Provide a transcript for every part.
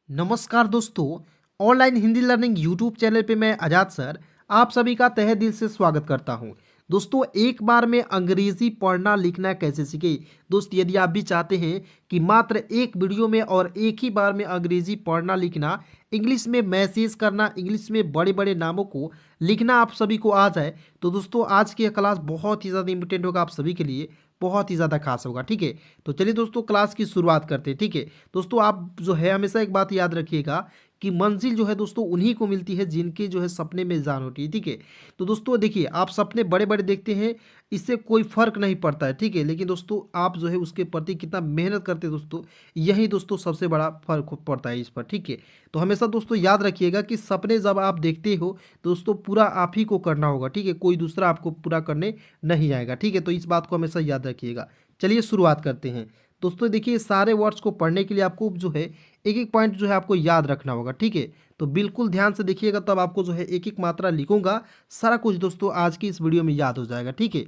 नमस्कार दोस्तों। Online Hindi learning YouTube channel पे मैं आजाद सर आप सभी का तहे दिल से स्वागत करता हूं। दोस्तों, एक बार में अंग्रेजी पढ़ना लिखना कैसे सीखें। दोस्त, यदि आप भी चाहते हैं कि मात्र एक वीडियो में और एक ही बार में अंग्रेजी पढ़ना लिखना, इंग्लिश में मैसेज करना, इंग्लिश में बड़े बड़े नामों को लिखना आप सभी को आ जाए, तो दोस्तों आज की यह क्लास बहुत ही ज़्यादा इंपॉर्टेंट होगा आप सभी के लिए, बहुत ही ज़्यादा खास होगा। ठीक है, तो चलिए दोस्तों क्लास की शुरुआत करते हैं। ठीक है दोस्तों, आप जो है हमेशा एक बात याद रखिएगा कि मंजिल जो है दोस्तों उन्हीं को मिलती है जिनके जो है सपने में जान होती है। ठीक है, तो दोस्तों देखिए, आप सपने बड़े बड़े देखते हैं, इससे कोई फर्क नहीं पड़ता है। ठीक है, लेकिन दोस्तों आप जो है उसके प्रति कितना मेहनत करते हैं दोस्तों, यही दोस्तों सबसे बड़ा फर्क पड़ता है इस पर। ठीक है, तो हमेशा दोस्तों याद रखिएगा कि सपने जब आप देखते हो दोस्तों पूरा आप ही को करना होगा। ठीक है, कोई दूसरा आपको पूरा करने नहीं आएगा। ठीक है, तो इस बात को हमेशा याद रखिएगा। चलिए शुरुआत करते हैं। दोस्तों देखिए, सारे वर्ड्स को पढ़ने के लिए आपको जो है एक एक पॉइंट जो है आपको याद रखना होगा। ठीक है, तो बिल्कुल ध्यान से देखिएगा, तब आपको जो है एक एक मात्रा लिखूंगा, सारा कुछ दोस्तों आज की इस वीडियो में याद हो जाएगा। ठीक है,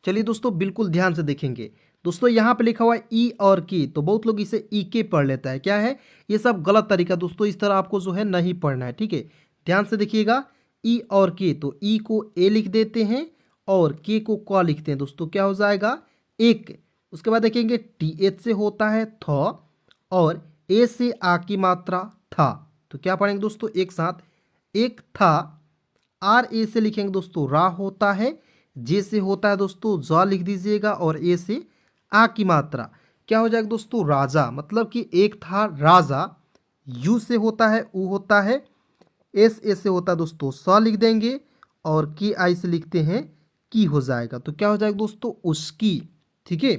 चलिए दोस्तों बिल्कुल ध्यान से देखेंगे। दोस्तों यहाँ पे लिखा हुआ है ई और की, तो बहुत लोग इसे ई के पढ़ लेता है। क्या है ये सब गलत तरीका दोस्तों, इस तरह आपको जो है नहीं पढ़ना है। ठीक है, ध्यान से देखिएगा, ई और के, तो ई को ए लिख देते हैं और के को क लिखते हैं दोस्तों, क्या हो जाएगा एक। उसके बाद देखेंगे टी एच से होता है थ, और ए से आ की मात्रा था, तो क्या पढ़ेंगे दोस्तों एक साथ, एक था। आर ए से लिखेंगे दोस्तों रा होता है, जे से होता है दोस्तों ज लिख दीजिएगा, और ए से आ की मात्रा क्या हो जाएगा दोस्तों राजा, मतलब कि एक था राजा। यू से होता है ऊ होता है, एस ए से होता है दोस्तों स लिख देंगे, और की आई से लिखते हैं की हो जाएगा, तो क्या हो जाएगा दोस्तों उसकी। ठीक है,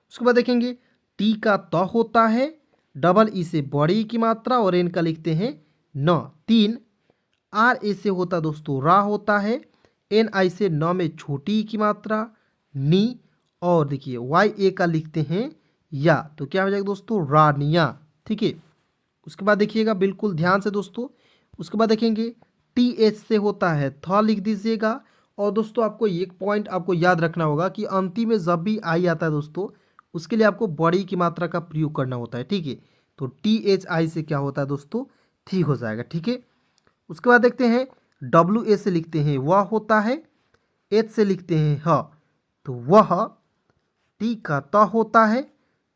उसके बाद देखेंगे टी का त होता है, डबल ई से बड़ी की मात्रा, और एन का लिखते हैं न तीन। आर ए से होता दोस्तों रा होता है, एन आई से न में छोटी की मात्रा नी, और देखिए वाई ए का लिखते हैं या, तो क्या हो जाएगा दोस्तों रानिया। ठीक है, उसके बाद देखिएगा बिल्कुल ध्यान से दोस्तों, उसके बाद देखेंगे टी एच से होता है थ लिख दीजिएगा। और दोस्तों आपको एक पॉइंट आपको याद रखना होगा कि अंतिम में जब भी आई आता है दोस्तों, उसके लिए आपको बड़ी की मात्रा का प्रयोग करना होता है। ठीक है, तो टी एच आई से क्या होता है दोस्तों थी हो जाएगा। ठीक है, उसके बाद देखते हैं डब्ल्यू ए से लिखते हैं वह होता है, एच से लिखते हैं ह, तो वह। टी का त होता है,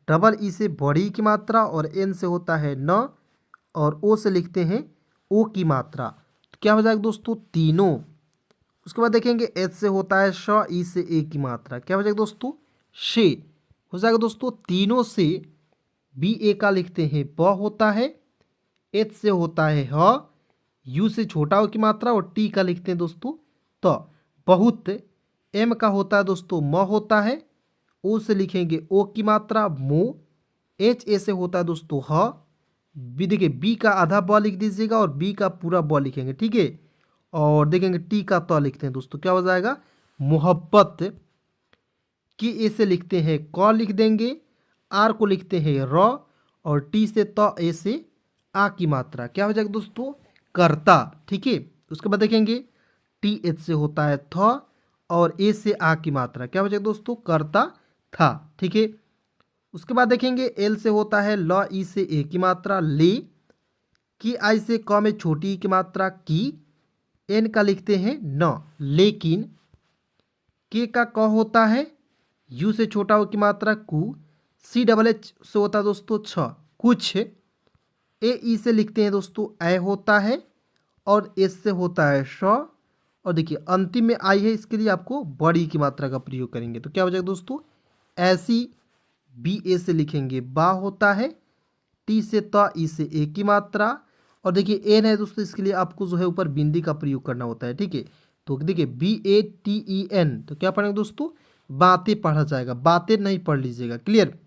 डबल ई से बड़ी की मात्रा, और एन से होता है न, और ओ से लिखते हैं ओ की मात्रा, तो क्या हो जाएगा दोस्तों तीनों। उसके बाद देखेंगे एच से होता है श, ई से ए की मात्रा, क्या हो जाएगा दोस्तों शे हो जाएगा दोस्तों तीनों से। बी ए का लिखते हैं ब होता है, एच से होता है ह, यू से छोटा हो की मात्रा, और टी का लिखते हैं दोस्तों तो बहुत। एम का होता है दोस्तों म होता है, ओ से लिखेंगे ओ की मात्रा मो, एच ए से होता है दोस्तों ह, बी देखिए बी का आधा ब लिख दीजिएगा और बी का पूरा ब लिखेंगे। ठीक है, और देखेंगे टी का त लिखते हैं दोस्तों, क्या हो जाएगा मोहब्बत। की ए से लिखते हैं क लिख देंगे, आर को लिखते हैं र, और टी से त ए से आ की मात्रा, क्या हो जाएगा दोस्तों करता। ठीक है, उसके बाद देखेंगे टी एच से होता है थ, और ए से आ की मात्रा, क्या हो जाएगा दोस्तों करता था। ठीक है, उसके बाद देखेंगे एल से होता है ल, ई से ए की मात्रा ले, की आई से क में छोटी की मात्रा की, एन का लिखते हैं न लेकिन। के का क होता है, यू से छोटा हो की मात्रा कु, सी डबल एच से होता है दोस्तों छ कुछ, ए ई से लिखते हैं दोस्तों ए होता है, और एस से होता है श, और देखिए अंतिम में आई है, इसके लिए आपको बड़ी की मात्रा का प्रयोग करेंगे, तो क्या हो जाएगा दोस्तों ऐसी। बी ए से लिखेंगे बा होता है, टी से त, ई से ए की मात्रा, और देखिए एन है दोस्तों, इसके लिए आपको जो है ऊपर बिंदी का प्रयोग करना होता है। ठीक है, तो देखिए B A T E N, तो क्या पढ़ेंगे दोस्तों बातें पढ़ा जाएगा, बातें नहीं पढ़ लीजिएगा। क्लियर।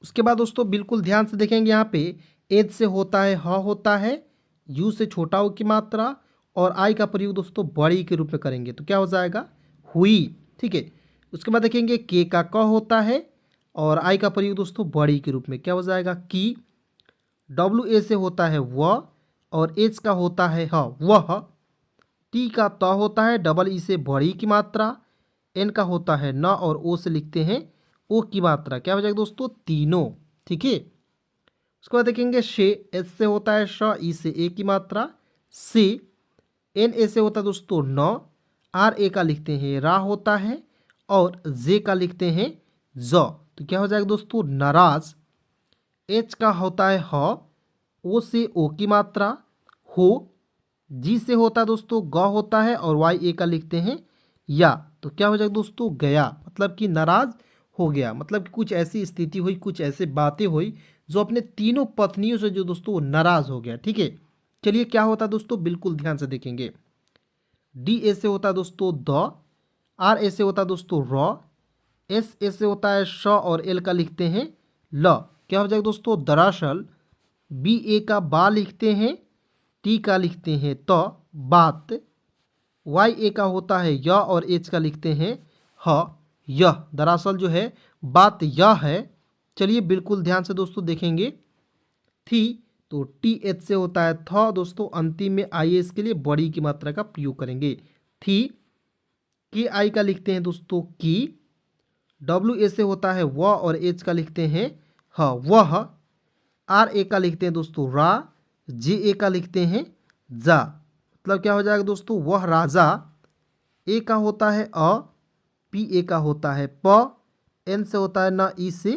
उसके बाद दोस्तों बिल्कुल ध्यान से देखेंगे, यहाँ पे एच से होता है ह होता है, यू से छोटा हो की मात्रा, और आई का प्रयोग दोस्तों बड़ी के रूप में करेंगे, तो क्या हो जाएगा हुई। ठीक है, उसके बाद देखेंगे के का क होता है, और आई का प्रयोग दोस्तों बड़ी के रूप में, क्या हो जाएगा की। डब्ल्यू ए से होता है वह, और एच का होता है ह वह। टी का त होता है, डबल ई से बड़ी की मात्रा, एन का होता है न, और ओ से लिखते हैं ओ की मात्रा, क्या हो जाएगा दोस्तों तीनों। ठीक है, उसके बाद देखेंगे शे, एस से होता है श, ई से ए की मात्रा, से, एन ए से होता है दोस्तों नौ, आर ए का लिखते हैं रा होता है, और जे का लिखते हैं ज। तो क्या हो जाएगा दोस्तों नाराज। एच का होता है ह, ओ से ओ की मात्रा, हो, जी से होता है दोस्तों ग होता है, और वाई ए का लिखते हैं या। तो क्या हो जाएगा दोस्तों गया, मतलब कि नाराज हो गया, मतलब कि कुछ ऐसी स्थिति हुई, कुछ ऐसे बातें हुई जो अपने तीनों पत्नियों से जो दोस्तों वो नाराज हो गया। ठीक है, चलिए क्या होता है दोस्तों, बिल्कुल ध्यान से देखेंगे। डी ए से होता है दोस्तों द, आर ए से होता है दोस्तों र, एस ए से होता है श, और एल का लिखते हैं ल। क्या हो जाएगा दोस्तों दरअसल। बी ए का बा लिखते हैं, टी का लिखते हैं तो, बात। वाई ए का होता है य, और एच का लिखते हैं ह, यह। दरअसल जो है बात यह है। चलिए बिल्कुल ध्यान से दोस्तों देखेंगे। थी, तो टी एच से होता है थ दोस्तों, अंतिम में आई एस के लिए बड़ी की मात्रा का प्रयोग करेंगे। थी, के आई का लिखते हैं दोस्तों की, डब्ल्यू ए से होता है व, और एच का लिखते हैं ह, वह। आर ए का लिखते हैं दोस्तों रा, जे ए का लिखते हैं जा। मतलब क्या हो जाएगा दोस्तों वह राजा। ए का होता है अ, पी ए का होता है प, एन से होता है न, ई से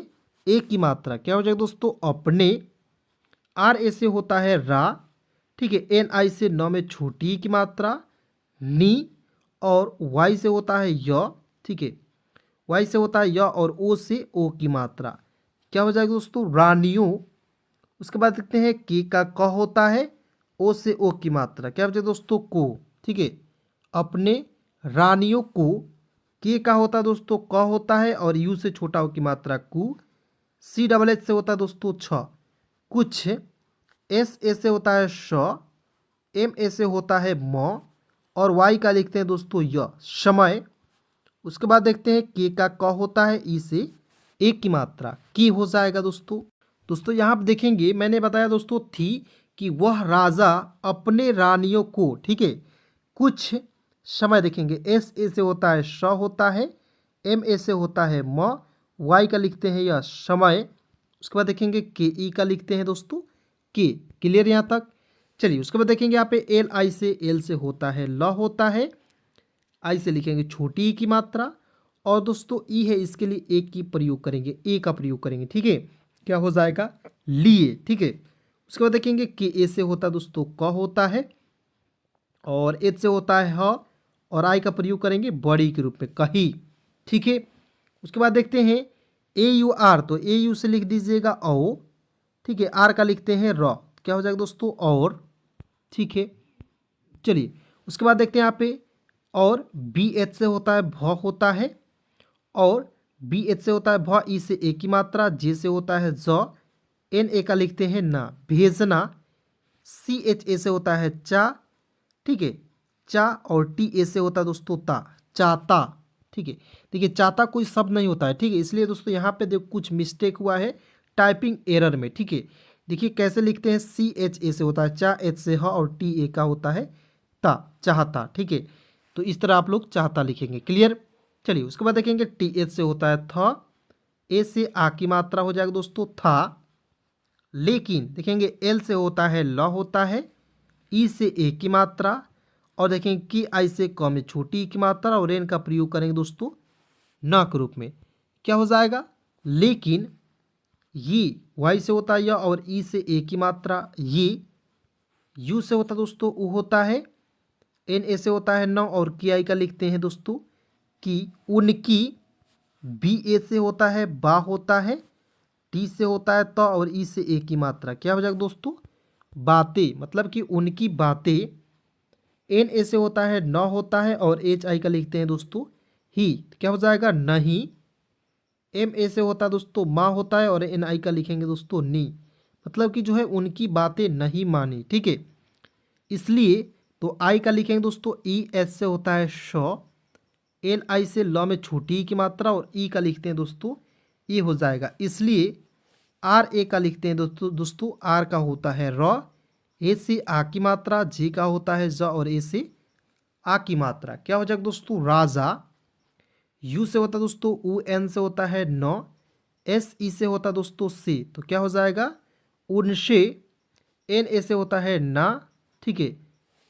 ए की मात्रा। क्या हो जाएगा दोस्तों अपने। आर ए से होता है रा, ठीक है, एन आई से न में छोटी की मात्रा, नी, और वाई से होता है य, ठीक है, वाई से होता है य, और ओ से ओ की मात्रा। क्या हो जाएगा दोस्तों रानियों। उसके बाद देखते हैं के का क होता है, ओ से ओ की मात्रा। क्या हो जाएगा दोस्तों को, ठीक है, अपने रानियों को। के का होता है दोस्तों क होता है, और यू से छोटा ओ की मात्रा कु। सी डबल एच से होता है दोस्तों छ, कुछ। एस ए से होता है श, एम ए से होता है म, और वाई का लिखते हैं दोस्तों य, समय। उसके बाद देखते हैं के का क होता है, ई से ए की मात्रा, की हो जाएगा दोस्तों। दोस्तों यहाँ आप देखेंगे मैंने बताया दोस्तों थी कि वह राजा अपने रानियों को, ठीक है, कुछ समय। देखेंगे एस ए से होता है श होता है, एम ए से होता है म, वाई का लिखते हैं यह समय। उसके बाद देखेंगे के ई का लिखते हैं दोस्तों के। क्लियर यहाँ तक। चलिए उसके बाद देखेंगे यहाँ पे एल आई से, एल से होता है ल होता है, आई से लिखेंगे छोटी ई की मात्रा, और दोस्तों ई है इसके लिए एक की प्रयोग करेंगे, ए का प्रयोग करेंगे। ठीक है, क्या हो जाएगा लिए। ठीक है, उसके बाद देखेंगे कि ए से होता है दोस्तों क होता है, और एच से होता है ह, और आई का प्रयोग करेंगे बड़ी के रूप में कही। ठीक है, उसके बाद देखते हैं ए यू आर, तो ए यू से लिख दीजिएगा ओ, ठीक है, आर का लिखते हैं र। क्या हो जाएगा दोस्तों और। ठीक है, चलिए उसके बाद देखते हैं यहाँ पे, और बी एच से होता है भ होता है, और बी एच से होता है भ, ई से ए की मात्रा, जे से होता है ज, एन ए का लिखते हैं ना, भेजना। सी एच ए से होता है चा, ठीक है, चा, और टी ए से होता है दोस्तों ता, चाता। ठीक है, देखिए चाता कोई शब्द नहीं होता है, ठीक है, इसलिए दोस्तों यहाँ पे देखो कुछ मिस्टेक हुआ है टाइपिंग एरर में। ठीक है, देखिए कैसे लिखते हैं, सी एच ए से होता है चा, एच से ह, और टी ए का होता है ता, चाहता। ठीक है, तो इस तरह आप लोग चाहता लिखेंगे। क्लियर। चलिए उसके बाद देखेंगे टी एच से होता है थ, ए से आ की मात्रा हो जाएगा दोस्तों था, लेकिन देखेंगे एल से होता है ल होता है, ई से ए की मात्रा, और देखेंगे कि आई से क में छोटी ई की मात्रा, और एन का प्रयोग करेंगे दोस्तों न के रूप में। क्या हो जाएगा लेकिन। ये वाई से होता है य, और ई से ए की मात्रा ये। यू से होता है दोस्तों उ होता है, एन ए से होता है न, और की आई का लिखते हैं दोस्तों कि उनकी। बी ए से होता है बा होता है, टी से होता है तो, और ई से ए की मात्रा। क्या हो जाएगा दोस्तों बातें, मतलब कि उनकी बातें। एन ए से होता है न होता है, और एच आई का लिखते हैं दोस्तों ही। क्या हो जाएगा नहीं। एम ए से होता है दोस्तों माँ होता है, और एन आई का लिखेंगे दोस्तों नी, मतलब कि जो है उनकी बातें नहीं मानी। ठीक है, इसलिए तो आई का लिखेंगे दोस्तों ई एस से होता है श, एल आई से ल में छोटी ई की मात्रा, और ई का लिखते हैं दोस्तों ये हो जाएगा। इसलिए आर ए का लिखते हैं दोस्तों आर का होता है र, ए से आ की मात्रा, जे का होता है ज, और ए से आ की मात्रा। क्या हो जाएगा दोस्तों राजा। यू से होता है दोस्तों उ, एन से होता है न, एस ई से होता है दोस्तों से, तो क्या हो जाएगा उनसे, एन ए से होता है ना, ठीक है,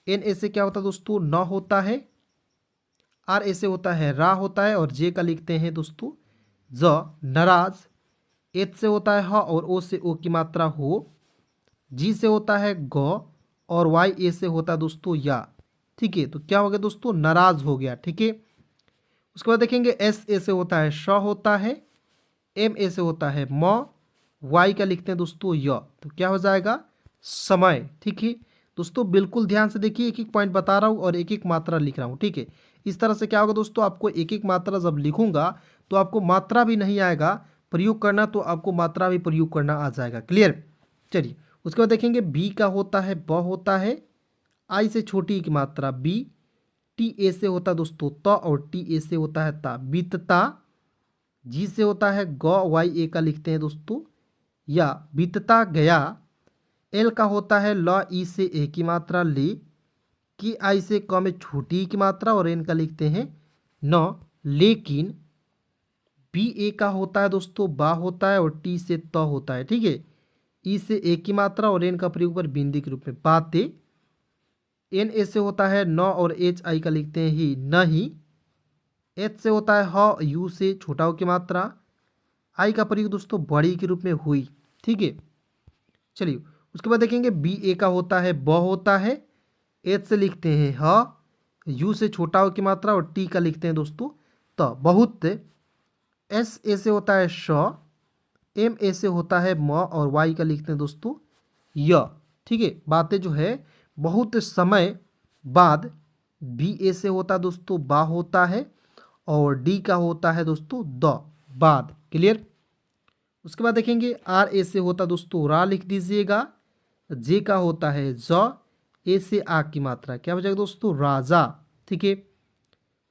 एन ए से क्या होता है दोस्तों, न होता है, आर ए से होता है रा होता है, और जे का लिखते हैं दोस्तों ज, नाराज। एच से होता है ह, और ओ से ओ की मात्रा हो, जी से होता है ग, और वाई ए से होता है दोस्तों या, ठीक है। तो क्या हो गया दोस्तों, नाराज हो गया, ठीक है। उसके बाद देखेंगे एस ए से होता है श होता है, एम ए से होता है म, वाई का लिखते हैं दोस्तों य, तो क्या हो जाएगा, समय, ठीक है। दोस्तों बिल्कुल ध्यान से देखिए, एक एक पॉइंट बता रहा हूँ और एक एक मात्रा लिख रहा हूँ, ठीक है। इस तरह से क्या होगा दोस्तों, आपको एक एक मात्रा जब लिखूंगा तो आपको मात्रा भी नहीं आएगा प्रयोग करना, तो आपको मात्रा भी प्रयोग करना आ जाएगा, क्लियर। चलिए उसके बाद देखेंगे बी का होता है ब होता है, आई से छोटी की मात्रा बी, टी ए से होता है दोस्तों त, और टी ए से होता है ता, बीतता। जी से होता है ग, वाई ए का लिखते हैं दोस्तों या, बीतता गया। एल का होता है ल, ई से ए की मात्रा ले, की आई से क में छोटी की मात्रा, और एन का लिखते हैं न, लेकिन। बी ए का होता है दोस्तों बा होता है, और टी से त होता है, ठीक है। ई से ए की मात्रा, और एन का प्रयोग पर बिंदी के रूप में बातें। एन ए से होता है न, और एच आई का लिखते हैं ही नहीं। एच से होता है ह, यू से छोटा हो की मात्रा, आई का प्रयोग दोस्तों बड़ी के रूप में हुई, ठीक है। चलिए उसके बाद देखेंगे बी ए का होता है ब होता है, एच से लिखते हैं ह, यू से छोटा हो की मात्रा, और टी का लिखते हैं दोस्तों त, बहुत। एस ए से होता है श, एम ए से होता है म, और वाई का लिखते हैं दोस्तों य, ठीक है। बातें जो है बहुत समय बाद। बी ए से होता है दोस्तों बा होता है, और डी का होता है दोस्तों द, बाद, क्लियर। उसके बाद देखेंगे आर ए से होता दोस्तों रा लिख दीजिएगा, जे का होता है ज, ए से आ की मात्रा क्या हो जाएगा दोस्तों, राजा, ठीक है।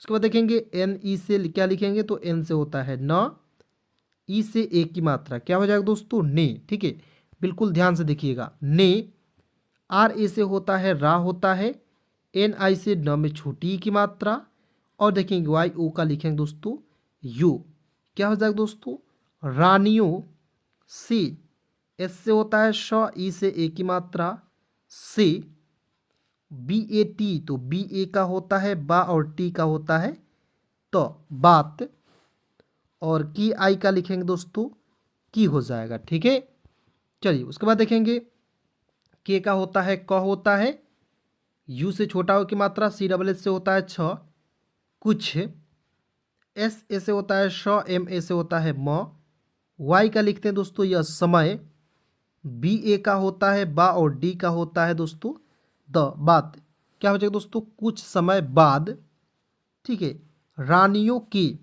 उसके बाद देखेंगे एन ई से क्या लिखेंगे, तो एन से होता है न, ई से ए की मात्रा क्या हो जाएगा दोस्तों, ने, ठीक है। बिल्कुल ध्यान से देखिएगा, ने। आर ए से होता है रा होता है, एन आई से न में छोटी की मात्रा, और देखेंगे वाई ओ का लिखेंगे दोस्तों यू, क्या हो जाएगा दोस्तों, रानियों से। एस से होता है श, ई से ए की मात्रा से। बी ए टी, तो बी ए का होता है बा, और टी का होता है तो, बात। और की आई का लिखेंगे दोस्तों की हो जाएगा, ठीक है। चलिए उसके बाद देखेंगे के का होता है क होता है, यू से छोटा हो की मात्रा, सी डबल एस से होता है छ, कुछ। एस ए से होता है श, एम ए से होता है म, वाई का लिखते हैं दोस्तों यह समय। बी ए का होता है बा, और डी का होता है दोस्तों द, बात, क्या हो जाएगा दोस्तों, कुछ समय बाद, ठीक है। रानियों की,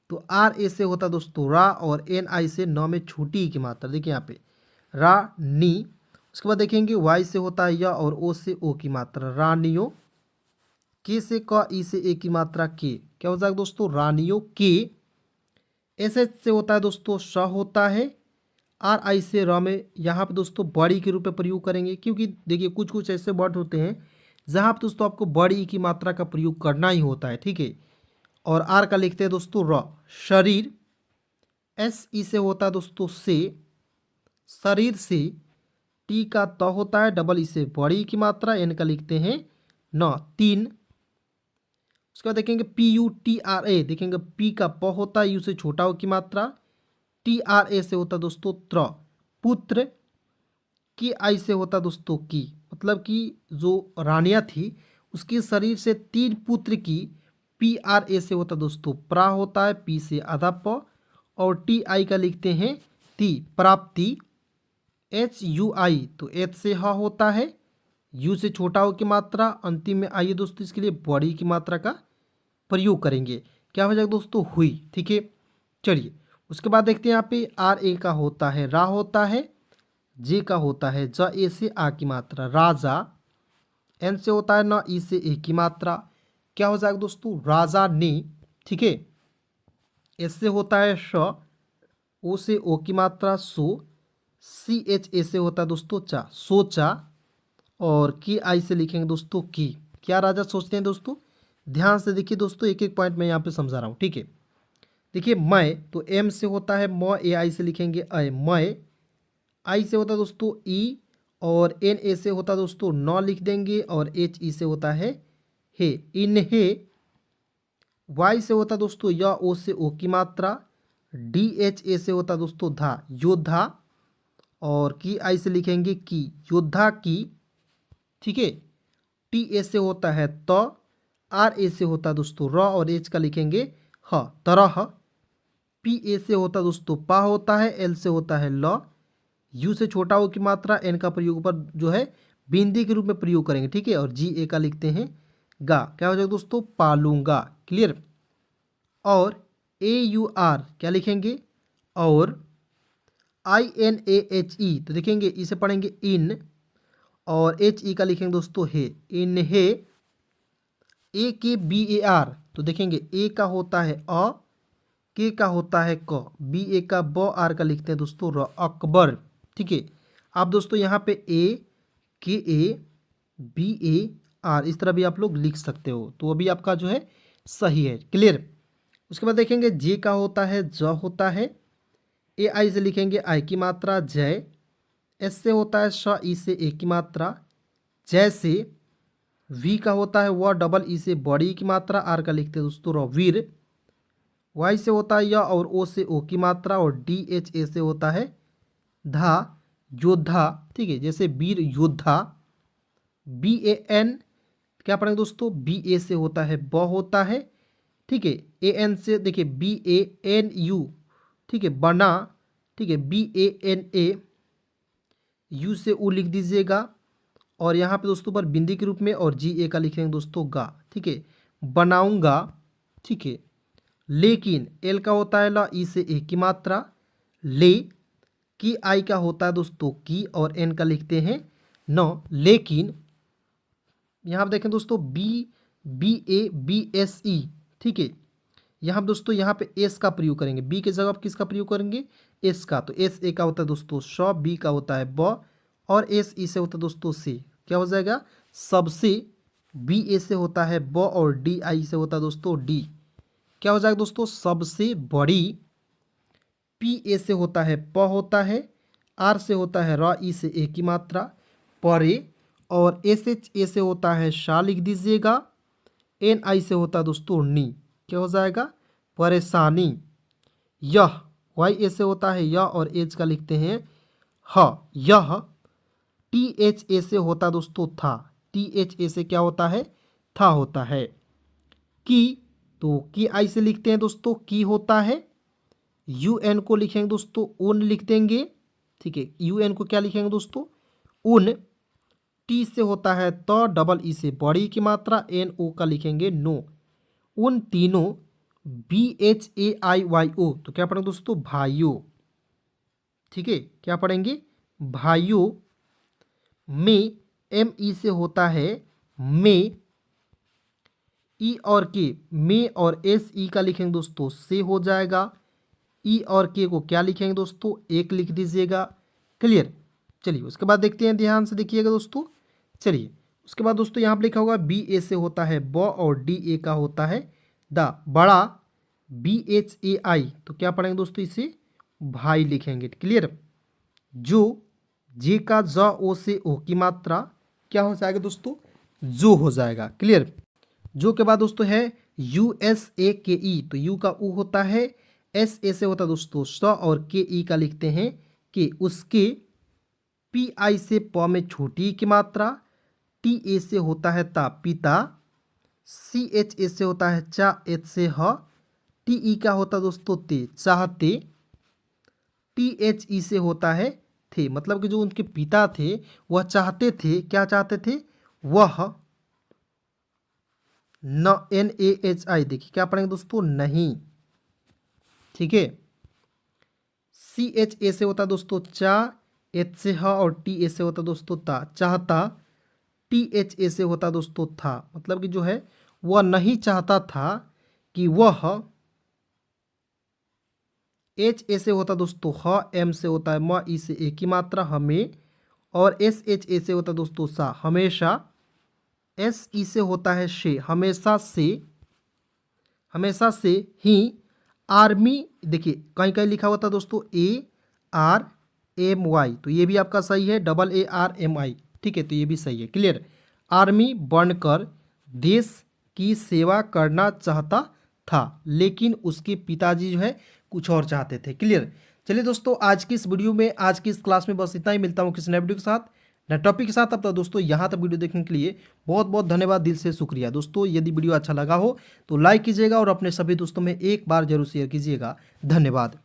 तो आर ए से होता है दोस्तों रा, और एन आई से न में छोटी की मात्रा, देखिए यहाँ पे रा नी। उसके बाद देखेंगे वाई से होता है या, और ओ से ओ की मात्रा, रानियों। के से क, ई से ए की मात्रा के, क्या हो जाएगा दोस्तों, रानियों के। एस एच से होता है दोस्तों श होता है, आर आई से र में यहाँ पे दोस्तों बड़ी के रूप में प्रयोग करेंगे, क्योंकि देखिए कुछ कुछ ऐसे वर्ड होते हैं जहाँ पे दोस्तों आपको बड़ी की मात्रा का प्रयोग करना ही होता है, ठीक है। और आर का लिखते हैं दोस्तों र, शरीर। एस ई से होता है दोस्तों से, शरीर से। टी का त होता है, डबल ई से बड़ी की मात्रा, एन का लिखते हैं न, तीन। उसके बाद देखेंगे P U T R A, देखेंगे पी का प होता है, यू से छोटा हो की मात्रा, टी आर ए से होता है दोस्तों त्र, पुत्र। की आई से होता दोस्तों की, मतलब कि जो रानियाँ थी उसके शरीर से तीन पुत्र की। पी आर ए से होता दोस्तों प्रा होता है, पी से आधा प, और टी आई का लिखते हैं ती, प्राप्ति। एच यू आई, तो एच से ह होता है, यू से छोटा हो की मात्रा, अंतिम में आइए दोस्तों इसके लिए बड़ी की मात्रा का प्रयोग करेंगे, क्या हो जाएगा दोस्तों, हुई, ठीक है। चलिए उसके बाद देखते हैं यहाँ पे आर ए का होता है रा होता है, जे का होता है ज, ए से आ की मात्रा, राजा। एन से होता है न, ई से ए की मात्रा, क्या हो जाएगा दोस्तों, राजा ने, ठीक है। एस से होता है श, ओ से ओ की मात्रा, सो। सी एच ए से होता है दोस्तों चा, सोचा। और की आई से लिखेंगे दोस्तों की, क्या राजा सोचते हैं दोस्तों। ध्यान से देखिए दोस्तों, एक एक पॉइंट मैं यहाँ पे समझा रहा हूँ, ठीक है। देखिए मैं, तो एम से होता है म, ए आई से लिखेंगे अय, मैं। आई से होता है दोस्तों ई, और एन ए से होता है दोस्तों नौ लिख देंगे, और एच ई से होता है हे, इन्हे। वाई से होता है दोस्तों या, ओ से ओ की मात्रा। डी एच ए से होता है दोस्तों धा, योद्धा। और की आई से लिखेंगे की, योद्धा की। ठीक है। टी ए से होता है त, आर ए से होता है दोस्तों र, और एच का लिखेंगे ह, तरह। पी ए से होता है दोस्तों पा होता है, एल से होता है ल। यू से छोटा हो की मात्रा, एन का प्रयोग पर जो है बिंदी के रूप में प्रयोग करेंगे। ठीक है। और जी ए का लिखते हैं गा, क्या हो जाएगा दोस्तों, पालूंगा। क्लियर। और ए यू आर क्या लिखेंगे, और I N A H E तो लिखेंगे, इसे पढ़ेंगे इन, और एच ई का लिखेंगे दोस्तों हे, इन हे। ए के बी ए आर तो देखेंगे ए का होता है अ, के का होता है क, बी ए का ब, आर का लिखते हैं दोस्तों र, अकबर। ठीक है। आप दोस्तों यहाँ पे ए के ए बी ए आर इस तरह भी आप लोग लिख सकते हो, तो अभी आपका जो है सही है। क्लियर। उसके बाद देखेंगे जे का होता है ज होता है, ए आई से लिखेंगे आई की मात्रा जय। एस से होता है श, ई से ए की मात्रा जैसे। वी का होता है व, डबल ई से बड़ी की मात्रा, आर का लिखते हैं दोस्तों र, वीर। वाई से होता है या, और ओ से ओ की मात्रा, और डी एच ए से होता है धा, योद्धा। ठीक है। जैसे वीर योद्धा। बी ए एन क्या पढ़ेंगे दोस्तों, बी ए से होता है ब होता है। ठीक है। ए एन से देखिए बी ए एन यू, ठीक है, बना। ठीक है। B A N A, U से ऊ लिख दीजिएगा, और यहाँ पे दोस्तों पर बिंदी के रूप में, और जी ए का लिखेंगे दोस्तों गा। ठीक है। बनाऊंगा। ठीक है। लेकिन एल का होता है ला, ई से ए की मात्रा ले। की आई का होता है दोस्तों की, और एन का लिखते हैं न, लेकिन। यहाँ पे देखें दोस्तों B B A B S E. ठीक है। यहाँ पे दोस्तों यहाँ पे एस का प्रयोग करेंगे, बी के जगह किसका प्रयोग करेंगे, एस का। तो एस ए का होता है दोस्तों श, बी का होता है ब, और एस ई से होता है दोस्तों से, क्या हो जाएगा सबसे। बी ए से होता है ब, और डी आई से होता है दोस्तों डी, क्या हो जाएगा दोस्तों सबसे बड़ी। पी ए से होता है प होता है, आर से होता है र, ई से ए की मात्रा परे, और एस एच ए से होता है शा लिख दीजिएगा। एन आई से होता है दोस्तों नी, क्या हो जाएगा परेशानी। यह वाई ए से होता है यह, और एच का लिखते हैं ह, यह। टी एच ए से होता दोस्तों था, टी एच ए से क्या होता है था होता है। की तो की आई से लिखते हैं दोस्तों की होता है। यू एन को लिखेंगे दोस्तों उन लिख देंगे। ठीक है। यू एन को क्या लिखेंगे दोस्तों उन। टी से होता है तो, डबल ई से बड़ी की मात्रा, एन ओ का लिखेंगे नो। उन तीनों, B H A I Y O तो क्या पढ़ेंगे दोस्तों भाइयों। ठीक है। क्या पढ़ेंगे भाइयों। में एम ई से होता है में। ई और के में, और एस ई का लिखेंगे दोस्तों से हो जाएगा। ई और के को क्या लिखेंगे दोस्तों एक लिख दीजिएगा। क्लियर। चलिए उसके बाद देखते हैं, ध्यान से देखिएगा दोस्तों। चलिए उसके बाद दोस्तों यहाँ पर लिखा होगा बी ए से होता है ब, और डी ए का होता है दा, बड़ा। बी एच ए आई तो क्या पढ़ेंगे दोस्तों इसे भाई लिखेंगे। क्लियर। जो जे का ज, ओ से ओ की मात्रा क्या हो जाएगा दोस्तों जो हो जाएगा। क्लियर। जो के बाद दोस्तों है यू एस ए के ई तो यू का ऊ होता है, एस ए से होता है दोस्तों स, और के ई का लिखते हैं कि उसके। पी आई से प में छोटी की मात्रा। टी ए से होता है ता, पिता। सी एच ए से होता है चा, एच से ह। टी ई का होता है दोस्तों ते, चाहते। टी एच ई से होता है थे, मतलब कि जो उनके पिता थे वह चाहते थे, क्या चाहते थे वह। न एन ए एच आई देखिए क्या पढ़ेंगे दोस्तों नहीं। ठीक है। सी एच ए से होता दोस्तों चा, एच से ह, और टी ए से होता दोस्तों ता, चाहता। टी एच ए से होता दोस्तों था, मतलब कि जो है वह नहीं चाहता था कि वह। एच ए से होता दोस्तों ह, एम से होता है म, ई से ए की मात्रा हमें, और एस एच ए से होता दोस्तों सा, हमेशा। एस ई से होता है शे, हमेशा से, हमेशा से ही। आर्मी देखिए कहीं कहीं लिखा होता दोस्तों ए आर एम वाई, तो ये भी आपका सही है, AARMI, ठीक है, तो ये भी सही है। क्लियर। आर्मी बनकर देश की सेवा करना चाहता था, लेकिन उसके पिताजी जो है कुछ और चाहते थे। क्लियर। चलिए दोस्तों, आज की इस वीडियो में, आज की इस क्लास में बस इतना ही। मिलता हूँ किसी नए वीडियो के साथ, नए टॉपिक के साथ। अब तक दोस्तों यहाँ तक वीडियो देखने के लिए बहुत बहुत धन्यवाद, दिल से शुक्रिया। दोस्तों यदि वीडियो अच्छा लगा हो तो लाइक कीजिएगा और अपने सभी दोस्तों में एक बार जरूर शेयर कीजिएगा। धन्यवाद।